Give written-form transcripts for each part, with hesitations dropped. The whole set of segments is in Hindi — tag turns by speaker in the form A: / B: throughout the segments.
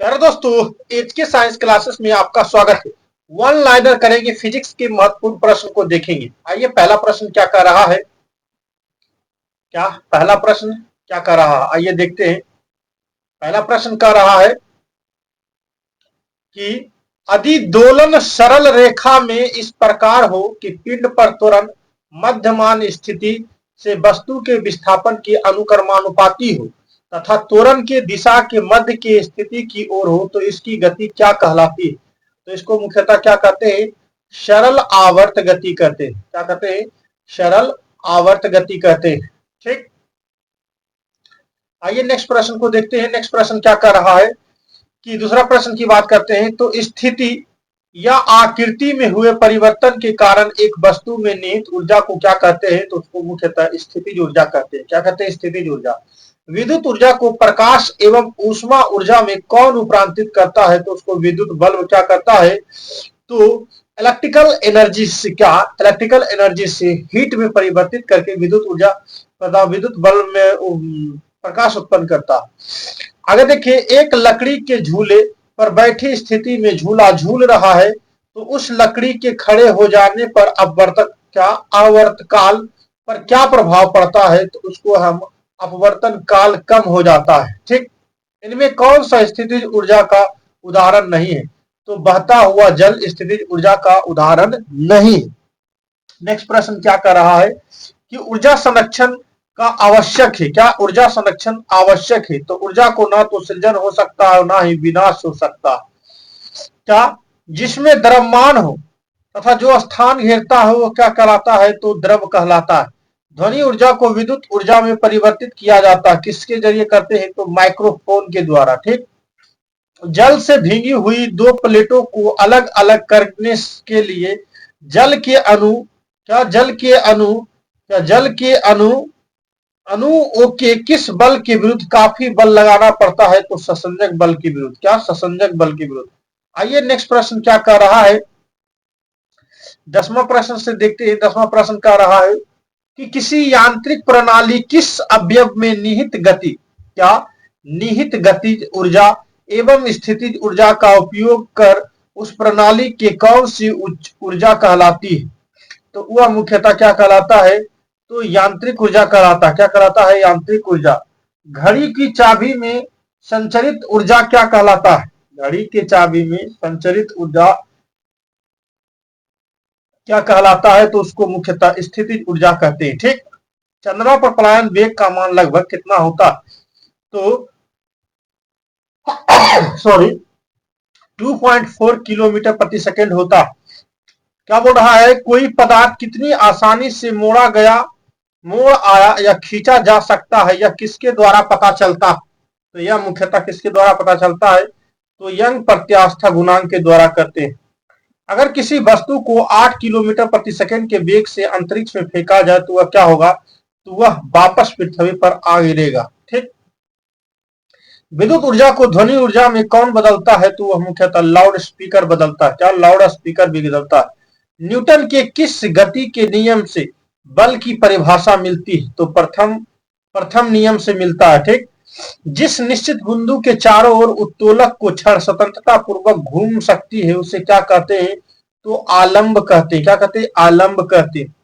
A: प्यारे दोस्तों, एच के साइंस क्लासेस में आपका स्वागत है। वन लाइनर करेंगे, फिजिक्स के महत्वपूर्ण प्रश्न को देखेंगे। आइए, पहला प्रश्न क्या कर रहा है? क्या पहला प्रश्न क्या कर रहा है? आइए देखते हैं। पहला प्रश्न कर रहा है कि यदि दोलन सरल रेखा में इस प्रकार हो कि पिंड पर त्वरण मध्यमान स्थिति से वस्तु के विस्थापन के अनुक्रमानुपाती हो तथा त्वरण के दिशा के मध्य की स्थिति की ओर हो, तो इसकी गति क्या कहलाती है? तो इसको मुख्यतः क्या कहते हैं? सरल आवर्त गति कहते हैं। क्या कहते हैं? सरल आवर्त गति कहते हैं। ठीक। आइए नेक्स्ट प्रश्न को देखते हैं। नेक्स्ट प्रश्न क्या कर रहा है कि दूसरा प्रश्न की बात करते हैं। तो स्थिति या आकृति में हुए परिवर्तन के कारण एक वस्तु में निहित ऊर्जा को क्या कहते हैं? तो उसको मुख्यतः स्थितिज ऊर्जा कहते हैं। क्या कहते हैं? स्थितिज ऊर्जा। विद्युत ऊर्जा को प्रकाश एवं ऊष्मा ऊर्जा में कौन रूपांतरित करता है? तो उसको विद्युत बल्ब क्या करता है? तो इलेक्ट्रिकल एनर्जी से क्या? इलेक्ट्रिकल एनर्जी से हीट में परिवर्तित करके विद्युत ऊर्जा तथा विद्युत बल्ब में प्रकाश उत्पन्न करता है। अगर देखिए, एक लकड़ी के झूले पर बैठी स्थिति में झूला झूल रहा है, तो उस लकड़ी के खड़े हो जाने पर अपवर्तक क्या आवर्तकाल पर क्या प्रभाव पड़ता है? तो उसको हम अपवर्तन काल कम हो जाता है। ठीक। इनमें कौन सा स्थितिज ऊर्जा का उदाहरण नहीं है? तो बहता हुआ जल स्थितिज ऊर्जा का उदाहरण नहीं है। नेक्स्ट प्रश्न क्या कर रहा है कि ऊर्जा संरक्षण का आवश्यक है। क्या ऊर्जा संरक्षण आवश्यक है? तो ऊर्जा को ना तो सृजन हो सकता है, ना ही विनाश हो सकता। क्या? जिसमें द्रव्यमान हो तथा जो स्थान घेरता है वो क्या कहलाता है? तो द्रव कहलाता है। ध्वनि ऊर्जा को विद्युत ऊर्जा में परिवर्तित किया जाता है। किसके जरिए करते हैं? तो माइक्रोफोन के द्वारा। ठीक। जल से भीगी हुई दो प्लेटों को अलग अलग करने के लिए जल के अणु क्या जल के अणु क्या जल के अणुओं के किस बल के विरुद्ध काफी बल लगाना पड़ता है? तो ससंजक बल के विरुद्ध। क्या? ससंजक बल के विरुद्ध। आइए नेक्स्ट प्रश्न क्या कर रहा है? 10वां प्रश्न से देखते हैं। 10वां प्रश्न कह रहा है कि किसी यांत्रिक प्रणाली किस अवयव में निहित गति क्या निहित गतिज ऊर्जा एवं स्थितिज ऊर्जा का उपयोग कर उस प्रणाली के कौन सी ऊर्जा कहलाती है? तो वह मुख्यतः क्या कहलाता है? तो यांत्रिक ऊर्जा कहलाता है। क्या कहलाता है? यांत्रिक ऊर्जा। घड़ी की चाबी में संचरित ऊर्जा क्या कहलाता है? घड़ी के चाबी में संचरित ऊर्जा क्या कहलाता है? तो उसको मुख्यतः स्थितिज ऊर्जा कहते हैं। ठीक। चंद्रमा पर पलायन वेग का मान लगभग कितना होता? तो सॉरी 2.4 किलोमीटर प्रति सेकंड होता। क्या बोल रहा है? कोई पदार्थ कितनी आसानी से मोड़ आया या खींचा जा सकता है, यह किसके द्वारा पता चलता? तो यह मुख्यतः किसके द्वारा पता चलता है? तो यंग प्रत्यास्था गुणांक के द्वारा करते हैं। अगर किसी वस्तु को 8 किलोमीटर प्रति सेकंड के वेग से अंतरिक्ष में फेंका जाए तो वह क्या होगा? तो वह वापस पृथ्वी पर आ गिरेगा। ठीक। विद्युत ऊर्जा को ध्वनि ऊर्जा में कौन बदलता है? तो वह मुख्यतः लाउड स्पीकर बदलता है। क्या? लाउड स्पीकर भी बदलता है। न्यूटन के किस गति के नियम से बल की परिभाषा मिलती है? तो प्रथम नियम से मिलता है। ठीक। जिस निश्चित बिंदु के चारों ओर उत्तोलक को क्षण स्वतंत्रता पूर्वक घूम सकती है उसे क्या कहते हैं? तो आलंब कहते हैं। क्या कहते हैं? आलंब कहते हैं।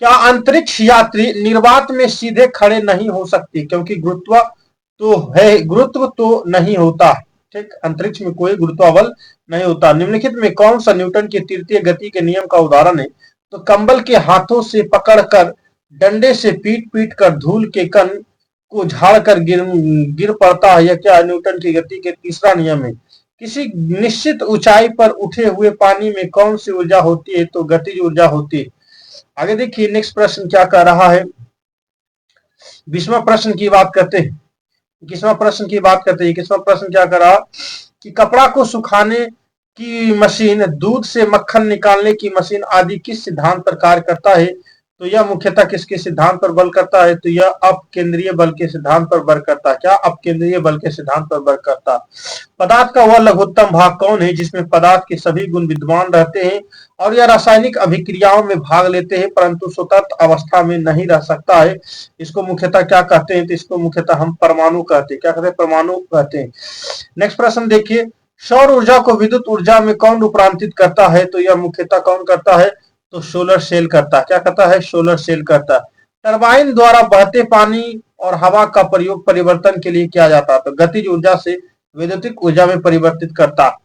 A: क्या अंतरिक्ष यात्री निर्वात में सीधे खड़े नहीं हो सकते? क्योंकि गुरुत्व तो नहीं होता। ठीक। अंतरिक्ष में कोई गुरुत्वाबल नहीं होता। निम्नलिखित में कौन सा न्यूटन के तृतीय गति के नियम का उदाहरण है? तो कंबल के हाथों से पकड़कर डंडे से पीट पीट कर धूल के कण को झाड़ कर गिर पड़ता है। यह क्या? न्यूटन की गति के तीसरा नियम है। किसी निश्चित ऊंचाई पर उठे हुए पानी में कौन सी ऊर्जा होती है? तो गतिज ऊर्जा होती है। आगे देखिए नेक्स्ट प्रश्न क्या कह रहा है? 20वां प्रश्न की बात करते हैं। 21वां प्रश्न की बात करते हैं। 21वां प्रश्न क्या कर रहा कि कपड़ा को सुखाने की मशीन, दूध से मक्खन निकालने की मशीन आदि किस सिद्धांत पर कार्य करता है? तो यह मुख्यतः किसके सिद्धांत पर बल करता है? तो यह अपकेंद्रीय बल के सिद्धांत पर बल करता है। क्या? अपकेंद्रीय बल के सिद्धांत पर बल करता है। पदार्थ का वह लघुत्तम भाग कौन है जिसमें पदार्थ के सभी गुण विद्यमान रहते हैं और यह रासायनिक अभिक्रियाओं में भाग लेते हैं परंतु स्वतंत्र अवस्था में नहीं रह सकता है? इसको मुख्यतः क्या कहते हैं? तो इसको मुख्यतः हम परमाणु कहते हैं। क्या कहते हैं? परमाणु कहते हैं। नेक्स्ट प्रश्न देखिए, सौर ऊर्जा को विद्युत ऊर्जा में कौन रूपांतरित करता है? तो यह मुख्यतः कौन करता है? तो सोलर सेल करता है। क्या करता है? सोलर सेल करता है। टरबाइन द्वारा बहते पानी और हवा का प्रयोग परिवर्तन के लिए किया जाता है। तो गतिज ऊर्जा से वैद्युतिक ऊर्जा में परिवर्तित करता।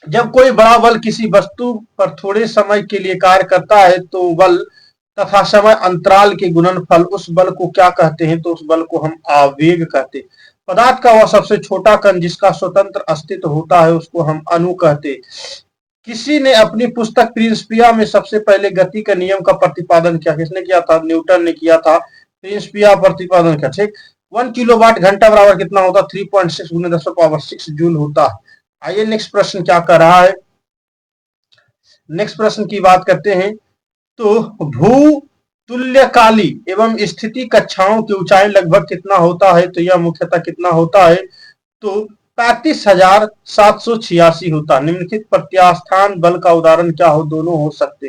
A: जब कोई बड़ा बल किसी वस्तु पर थोड़े समय के लिए कार्य करता है तो बल तथा समय अंतराल के गुणनफल, उस बल को क्या कहते हैं? तो उस बल को हम आवेग कहते हैं। पदार्थ का वह सबसे छोटा कण जिसका स्वतंत्र अस्तित्व होता है उसको हम अणु कहते हैं। किसी ने अपनी पुस्तक प्रिंसिपिया में सबसे पहले गति के नियम का प्रतिपादन किया। किसने किया था? न्यूटन ने किया था। प्रिंसिपिया प्रतिपादन किया। ठीक। 1 किलोवाट घंटा बराबर कितना होता? 3.6 × 10⁻⁶ जूल होता है। आइए नेक्स्ट प्रश्न क्या कर रहा है। नेक्स्ट प्रश्न की बात करते हैं। तो भू तुल्यकाली एवं स्थिति कक्षाओं की ऊंचाई लगभग कितना होता है? तो यह मुख्यतः कितना होता है? तो 35,786 होता। निम्नलिखित प्रत्यास्थान बल का उदाहरण क्या हो? दोनों हो सकते।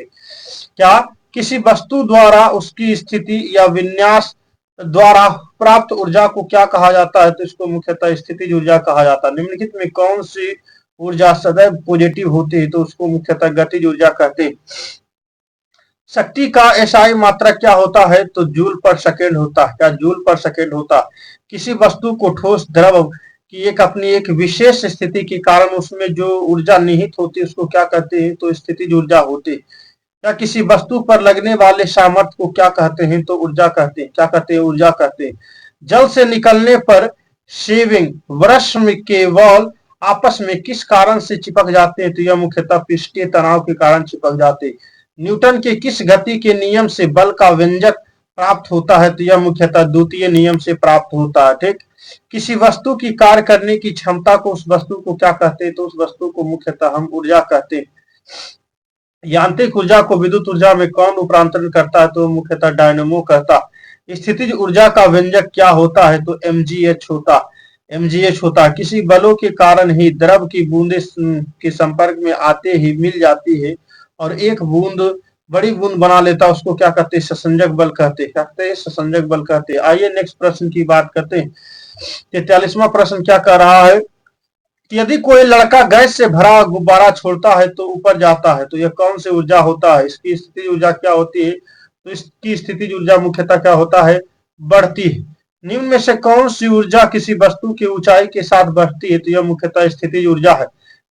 A: क्या? किसी वस्तु द्वारा उसकी स्थिति या विन्यास द्वारा प्राप्त ऊर्जा को क्या कहा जाता है? तो इसको मुख्यतः स्थितिज ऊर्जा कहा जाता है। निम्नलिखित में कौन सी ऊर्जा सदैव पॉजिटिव होती है? तो उसको मुख्यतः गतिज ऊर्जा कहते हैं। शक्ति का एसआई मात्रक क्या होता है? तो जूल पर सेकेंड होता है। क्या? जूल पर सेकेंड होता। किसी वस्तु को ठोस द्रव की एक अपनी एक विशेष स्थिति के कारण उसमें जो ऊर्जा निहित होती है उसको क्या कहते हैं? तो स्थितिज ऊर्जा होती है। या किसी वस्तु पर लगने वाले सामर्थ्य को क्या कहते हैं? तो ऊर्जा कहते हैं। क्या कहते हैं? ऊर्जा कहते हैं। जल से निकलने पर शेविंग ब्रश के बॉल आपस में किस कारण से चिपक जाते हैं? तो यह मुख्यतः पृष्ठीय तनाव के कारण चिपक जाते हैं। न्यूटन के किस गति के नियम से बल का व्यंजक प्राप्त होता है? तो यह मुख्यतः द्वितीय नियम से प्राप्त होता है। ठीक। किसी वस्तु की कार्य करने की क्षमता को उस वस्तु को क्या कहते हैं? तो उस वस्तु को मुख्यतः हम ऊर्जा कहते हैं। यांत्रिक ऊर्जा को विद्युत ऊर्जा में कौन रूपांतरण करता है? तो मुख्यतः डायनेमो करता। स्थितिज ऊर्जा का व्यंजक क्या होता है? तो mgh होता। mgh होता। किसी बलों के कारण ही द्रव की बूंदे के संपर्क में आते ही मिल जाती है और एक बूंद बड़ी बूंद बना लेता, उसको क्या कहते हैं? ससंजक बल कहते हैं। कहते हैं ससंजक बल कहते हैं। आइए नेक्स्ट प्रश्न की बात करते हैं। 43वां प्रश्न क्या कह रहा है कि यदि कोई लड़का गैस से भरा गुब्बारा छोड़ता है तो ऊपर जाता है, तो यह कौन सी ऊर्जा होता है? इसकी स्थितिज ऊर्जा क्या होती है? तो इसकी स्थितिज ऊर्जा मुख्यतः क्या होता है? बढ़ती है। निम्न में से कौन सी ऊर्जा किसी वस्तु की ऊंचाई के साथ बढ़ती है? तो यह मुख्यतः स्थितिज ऊर्जा है।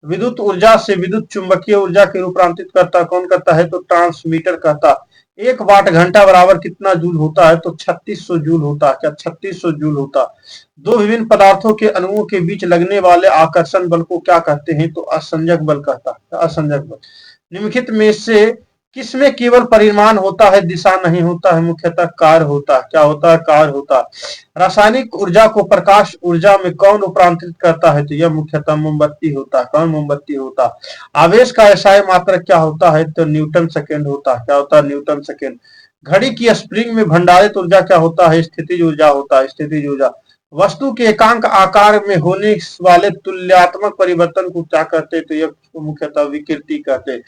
A: विद्युत ऊर्जा से विद्युत चुंबकीय ऊर्जा के रूपांतरित करता कौन करता है? तो ट्रांसमीटर करता। 1 वाट घंटा बराबर कितना जूल होता है? तो 3600 जूल होता है। क्या? 3600 जूल होता। दो विभिन्न पदार्थों के अणुओं के बीच लगने वाले आकर्षण बल को क्या कहते हैं? तो असंजक बल कहता है। असंजक बल। निम्नलिखित में से किसमें केवल परिमाण होता है, दिशा नहीं होता है? मुख्यतः कार्य होता है। क्या होता है? कार्य होता है। रासायनिक ऊर्जा को प्रकाश ऊर्जा में कौन रूपांतरित करता है? तो यह मुख्यतः मोमबत्ती होता है। कौन? मोमबत्ती होता है। आवेश का एसआई मात्रक क्या होता है? तो न्यूटन सेकेंड होता है। क्या होता है? Newton second. घड़ी की स्प्रिंग में भंडारित ऊर्जा क्या होता है? स्थितिज ऊर्जा होता है। स्थितिज ऊर्जा। वस्तु के एकांक आकार में होने वाले तुल्यात्मक परिवर्तन को क्या कहते हैं? तो यह मुख्यतः विकृति कहते हैं।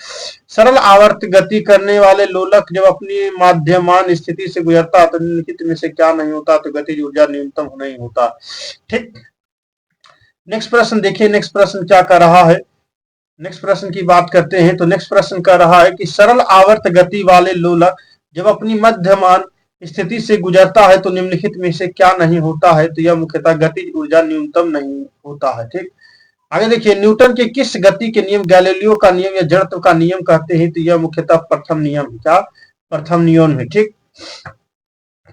A: सरल आवर्त गति करने वाले लोलक जब अपनी माध्यमान स्थिति से गुजरता है तो निम्नलिखित में से क्या नहीं होता? तो गतिज ऊर्जा न्यूनतम नहीं होता। ठीक। नेक्स्ट प्रश्न देखिए। नेक्स्ट प्रश्न क्या कर रहा है। नेक्स्ट प्रश्न की बात करते हैं। तो नेक्स्ट प्रश्न कर रहा है कि सरल आवर्त गति वाले लोलक जब अपनी मध्यमान स्थिति से गुजरता है तो निम्नलिखित में से क्या नहीं होता है? तो यह मुख्यतः गतिज ऊर्जा न्यूनतम नहीं होता है। ठीक। आगे देखिए, न्यूटन के किस गति के नियम गैलीलियो का नियम या जड़त्व का नियम कहते हैं? तो यह मुख्यतः प्रथम नियम। क्या? प्रथम नियम है। ठीक।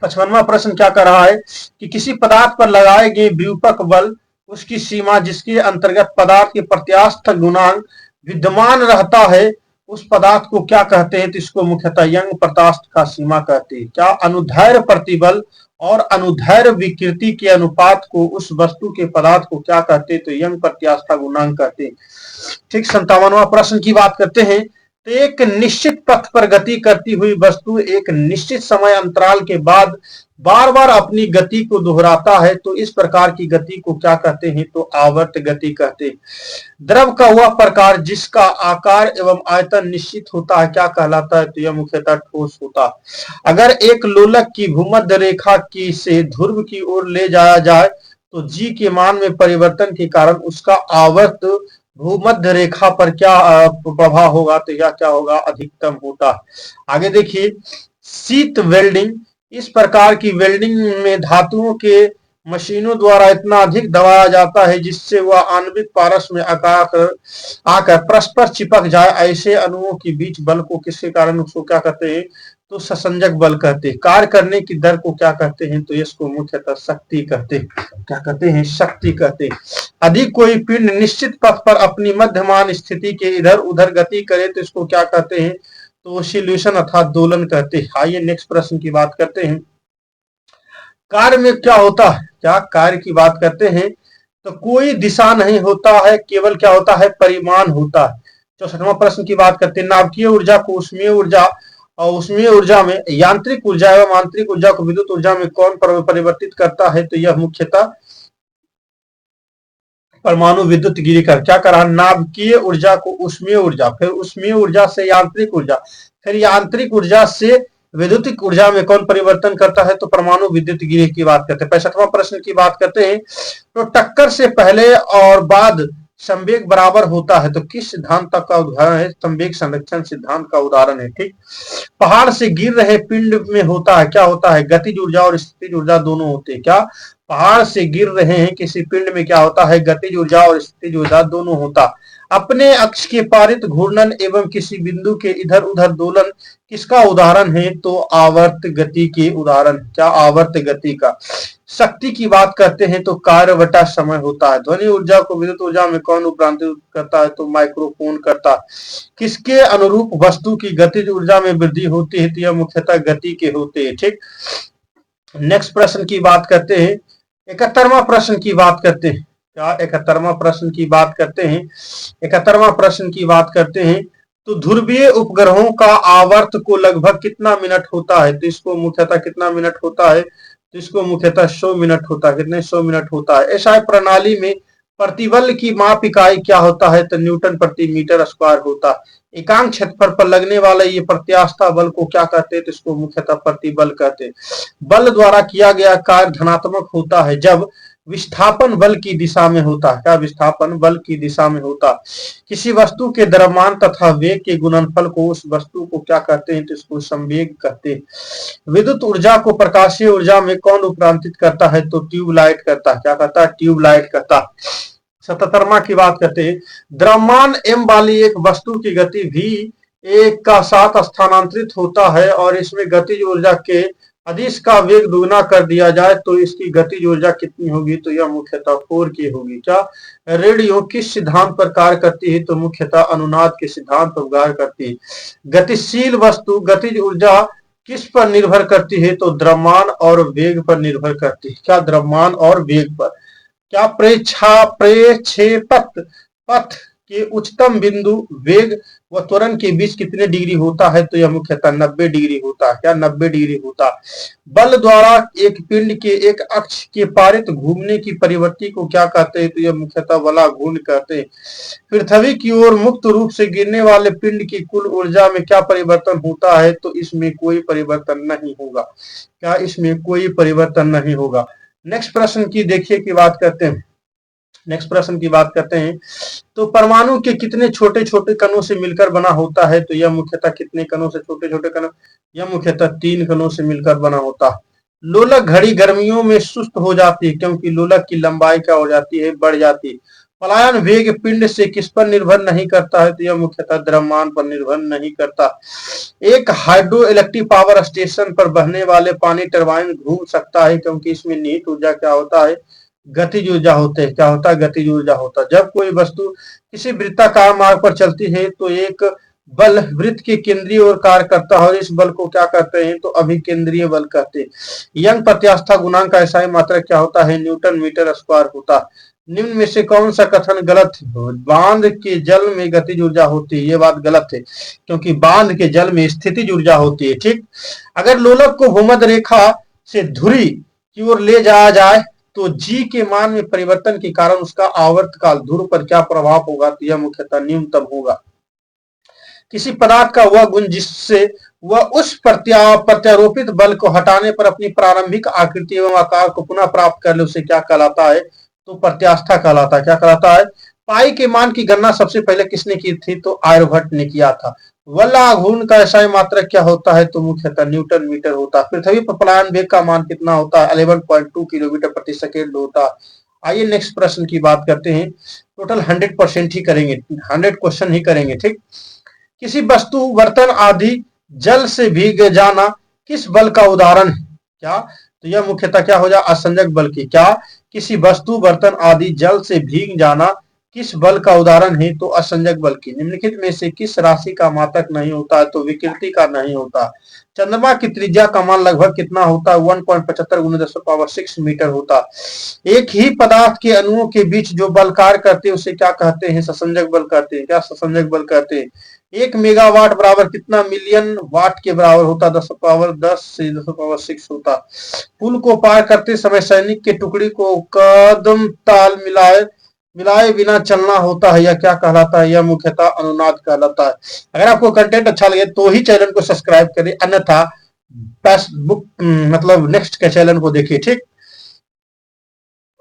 A: 55वां प्रश्न क्या कर रहा है कि किसी पदार्थ पर लगाए गए व्युत्पक बल उसकी सीमा जिसके अंतर्गत पदार्थ के प्रत्यास्थ गुणांक विद्यमान रहता है उस पदार्थ को क्या कहते हैं? तो इसको मुख्यतः यंग प्रत्यास्थ का सीमा कहते हैं। क्या? अनुदैर्ध्य प्रतिबल और अनुदैर्ध्य विकृति के अनुपात को उस वस्तु के पदार्थ को क्या कहते हैं? तो यंग प्रत्यास्थ गुणांक कहते हैं। ठीक। 57वां प्रश्न की बात करते हैं। तो एक निश्चित पथ पर गति करती हुई वस्तु एक निश्चित समय अंतराल के बाद बार बार अपनी गति को दोहराता है तो इस प्रकार की गति को क्या कहते हैं, तो आवर्त गति कहते हैं। द्रव का वह प्रकार जिसका आकार एवं आयतन निश्चित होता है क्या कहलाता है, तो यह मुख्यतः ठोस होता है। अगर एक लोलक की भूमध्य रेखा की से ध्रुव की ओर ले जाया जाए तो जी के मान में परिवर्तन के कारण उसका आवर्त भूमध्य रेखा पर क्या प्रभाव होगा, तो यह क्या होगा, अधिकतम होता है। आगे देखिए, शीत वेल्डिंग, इस प्रकार की वेल्डिंग में धातुओं के मशीनों द्वारा इतना अधिक दबाया जाता है जिससे वह आणविक पारस में आकर परस्पर चिपक जाए। ऐसे अणुओं के बीच बल को किसके कारण उसको क्या कहते हैं, तो ससंजक बल कहते हैं। कार्य करने की दर को क्या कहते हैं, तो इसको मुख्यतः शक्ति कहते हैं। क्या कहते हैं, शक्ति कहते हैं। यदि कोई पिंड निश्चित पथ पर अपनी मध्यमान स्थिति के इधर उधर गति करे तो इसको क्या कहते हैं, तो ऑसिलेशन अर्थात दोलन कहते हैं। आइए नेक्स्ट प्रश्न की बात करते हैं। कार्य में क्या होता है, क्या कार्य की बात करते हैं तो कोई दिशा नहीं होता है, केवल क्या होता है, परिमाण होता है। 64वां प्रश्न की बात करते हैं। नाभिकीय ऊर्जा को उष्मीय ऊर्जा और उष्मीय ऊर्जा में यांत्रिक ऊर्जा एवं आंतरिक ऊर्जा को विद्युत ऊर्जा में कौन परिवर्तित करता है, तो यह मुख्यतः परमाणु विद्युत गिरीकर। क्या करा, नाभिकीय ऊर्जा को उष्मीय ऊर्जा, फिर उष्मीय ऊर्जा से यांत्रिक ऊर्जा, फिर यांत्रिक ऊर्जा से विद्युतिक ऊर्जा में कौन परिवर्तन करता है, तो परमाणु विद्युत गिरी की बात करते हैं। 65वां प्रश्न की बात करते हैं। तो टक्कर से पहले और बाद संवेग बराबर होता है तो किस सिद्धांत का उदाहरण है, संवेग संरक्षण सिद्धांत का उदाहरण है। ठीक, पहाड़ से गिर रहे पिंड में होता है, क्या होता है, गतिज ऊर्जा और स्थितिज ऊर्जा दोनों होते हैं। क्या, पहाड़ से गिर रहे हैं किसी पिंड में क्या होता है, गतिज ऊर्जा और स्थितिज ऊर्जा दोनों होता। अपने अक्ष के पारित घूर्णन एवं किसी बिंदु के इधर उधर दोलन किसका उदाहरण है, तो आवर्त गति के उदाहरण। क्या, आवर्त गति का। शक्ति की बात करते हैं तो कार्य बटा समय होता है। ध्वनि ऊर्जा को विद्युत ऊर्जा में कौन रूपांतरित करता है, तो माइक्रोफोन करता है। किसके अनुरूप वस्तु की गतिज ऊर्जा में वृद्धि होती है, तो यह मुख्यतः गति के होते हैं। ठीक, नेक्स्ट प्रश्न की बात करते हैं। 71वां प्रश्न की बात करते हैं। क्या, 71वां प्रश्न की बात करते हैं। 71वां प्रश्न की बात करते हैं। तो ध्रुवीय उपग्रहों का आवर्त को लगभग कितना मिनट होता है, तो इसको मुख्यतः कितना मिनट होता है, तो इसको मुख्यतः 100 मिनट होता है। कितने, 100 मिनट होता है। एसआई प्रणाली में प्रतिबल की माप इकाई क्या होता है, तो न्यूटन प्रति मीटर स्क्वायर होता है। एकांक क्षेत्रफल पर लगने वाला ये प्रत्यास्थ बल को क्या कहते हैं, तो इसको मुख्यतः प्रतिबल कहते हैं। बल द्वारा किया गया कार्य धनात्मक होता है जब विस्थापन बल की दिशा में होता है। क्या, विस्थापन बल की दिशा में होता। किसी वस्तु के द्रव्यमान तथा वेग के गुणनफल को उस वस्तु को क्या कहते हैं, तो इसको संवेग कहते हैं। विद्युत ऊर्जा को प्रकाशीय ऊर्जा में कौन रूपांतरित करता है, तो ट्यूबलाइट करता है। क्या करता है, ट्यूबलाइट करता है। 77वां की बात करते हैं। द्रव्यमान m वाली एक वस्तु की गति v एक का साथ स्थानांतरित होता है और इसमें गतिज ऊर्जा के अदिश का वेग दुगना कर दिया जाए तो इसकी गतिज ऊर्जा कितनी होगी, तो यह मुख्यतः 4k होगी। क्या, रेडियो किस सिद्धांत पर कार्य करती है, तो मुख्यतः अनुनाद के सिद्धांत पर कार्य करती है। गतिशील वस्तु गतिज ऊर्जा किस पर निर्भर करती है, तो द्रव्यमान और वेग पर निर्भर करती है। क्या, द्रव्यमान और वेग पर। क्या, प्रेक्षेपक पथ के उच्चतम बिंदु वेग व त्वरण के बीच कितने डिग्री होता है, तो यह मुख्यतः 90 डिग्री होता है। क्या, 90 डिग्री होता है। बल द्वारा एक पिंड के एक अक्ष के पारित घूमने की प्रवृत्ति को क्या कहते हैं, तो यह मुख्यतः वला घूर्ण कहते हैं। पृथ्वी की ओर मुक्त रूप से गिरने वाले पिंड की कुल ऊर्जा में क्या परिवर्तन होता है, तो इसमें कोई परिवर्तन नहीं होगा। क्या, इसमें कोई परिवर्तन नहीं होगा। नेक्स्ट प्रश्न की देखिए की बात करते हैं। नेक्स्ट प्रश्न की बात करते हैं। तो परमाणु के कितने छोटे छोटे कणों से मिलकर बना होता है, तो यह मुख्यतः कितने कणों से, छोटे छोटे कणों, यह मुख्यतः 3 कणों से मिलकर बना होता है। लोलक घड़ी गर्मियों में सुस्त हो जाती है क्योंकि लोलक की लंबाई क्या हो जाती है, बढ़ जाती है। पलायन वेग पिंड से किस पर निर्भर नहीं करता है, तो यह मुख्यतः द्रव्यमान पर निर्भर नहीं करता। एक हाइड्रो इलेक्ट्रिक पावर स्टेशन पर बहने वाले पानी टरबाइन घूम सकता है क्योंकि इसमें निहित ऊर्जा क्या होता है, गतिज ऊर्जा होते हैं। क्या होता है, गतिज ऊर्जा होता है। जब कोई वस्तु किसी वृत्ताकार मार्ग पर चलती है तो एक बल वृत्त के केंद्रीय ओर कार्य करता है और इस बल को क्या कहते हैं, तो अभिकेंद्रीय बल कहते हैं। यंग प्रत्यास्थ गुणांक का एसआई मात्रक क्या होता है, न्यूटन मीटर स्क्वायर होता है। निम्न में से कौन सा कथन गलत है? बांध के जल में गतिज ऊर्जा होती है, ये बात गलत है, क्योंकि बांध के जल में स्थितिज ऊर्जा होती है। ठीक, अगर लोलक को भूमध्य रेखा से धुरी की ओर ले जाया जाए तो जी के मान में परिवर्तन के कारण उसका आवर्तकाल ध्रुव पर क्या प्रभाव होगा? तो यह मुख्यतः न्यूनतम होगा। किसी पदार्थ का वह गुण जिससे वह उस प्रत्यारोपित बल को हटाने पर अपनी प्रारंभिक आकृति एवं आकार को पुनः प्राप्त कर ले, उसे क्या कहलाता है? तो प्रत्यास्था कहलाता है। क्या कहलाता है? पाई के मान की गणना सबसे पहले किसने की थी? तो आर्यभट्ट ने किया था। वल्लाघूर्ण का ऐसा मात्रक क्या होता है? तो मुख्यतः न्यूटन मीटर होता है। पृथ्वी पर पलायन वेग का मान कितना होता है? 11.2 किलोमीटर प्रति सेकेंड होता है। आइए नेक्स्ट प्रश्न की बात करते हैं। टोटल 100% ही करेंगे, 100 क्वेश्चन ही करेंगे। ठीक, किसी वस्तु, बर्तन आदि जल से भीग जाना किस बल का उदाहरण है? क्या? तो यह मुख्यतः क्या हो जाए? असंजक बल की। क्या? किसी वस्तु, बर्तन आदि जल से भीग जाना किस बल का उदाहरण है? तो असंजक बल की। निम्नलिखित में से किस राशि का मात्रक नहीं होता है? तो विकृति का नहीं होता। चंद्रमा की त्रिज्या का मान लगभग कितना होता है? 1.75 × 10⁻6 मीटर होता। एक ही पदार्थ के अणुओं के बीच जो बल कार्य करते हैं उसे क्या कहते हैं? ससंजक बल कहते हैं। क्या? ससंजक बल कहते हैं। 1 मेगावाट बराबर कितना मिलियन वाट के बराबर होता? 10⁻10 से 10⁻6 होता। पुल को पार करते समय सैनिक के टुकड़ी को कदम ताल मिलाए मिलाए बिना चलना होता है, यह क्या कहलाता है? यह मुख्यतः अनुनाद कहलाता है। अगर आपको कंटेंट अच्छा लगे तो ही चैनल को सब्सक्राइब करें, अन्यथा फेसबुक मतलब नेक्स्ट के चैनल को देखिए। ठीक।